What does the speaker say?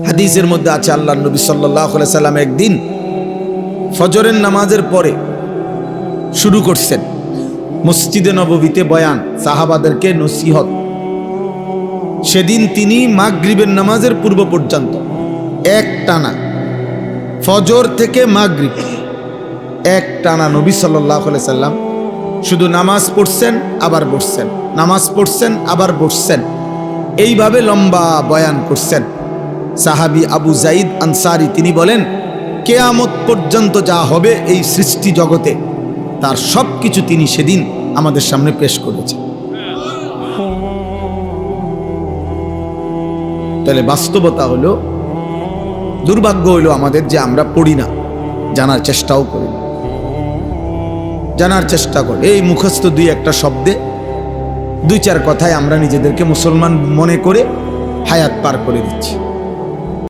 হাদিসের মধ্যে আছে আল্লাহর নবী সাল্লাল্লাহু আলাইহি সাল্লাম একদিন ফজরের নামাজের পরে শুরু করছেন মসজিদে নববীতে বয়ান, সাহাবাদেরকে নসিহত। সেদিন তিনি মাগরিবের নামাজের পূর্ব পর্যন্ত এক টানা, ফজর থেকে মাগরিব এক টানা নবী সাল্লাল্লাহু আলাইহি সাল্লাম শুধু নামাজ পড়ছেন আবার বসছেন, নামাজ পড়ছেন আবার বসছেন, এইভাবে লম্বা বয়ান করছেন। সাহাবী আবু যায়েদ আনসারী তিনি বলেন, কিয়ামত পর্যন্ত যা হবে এই সৃষ্টি জগতে তার সব কিছু তিনি সেদিন আমাদের সামনে পেশ করেছেন। তাহলে বাস্তবতা হলো, দুর্ভাগ্য হলো আমাদের যে আমরা পড়ি না, জানার চেষ্টাও করি না। জানার চেষ্টা করি, এই মুখস্থ দুই একটা শব্দে দুই চার কথায় আমরা নিজেদেরকে মুসলমান মনে করে হায়াত পার করে দিচ্ছি।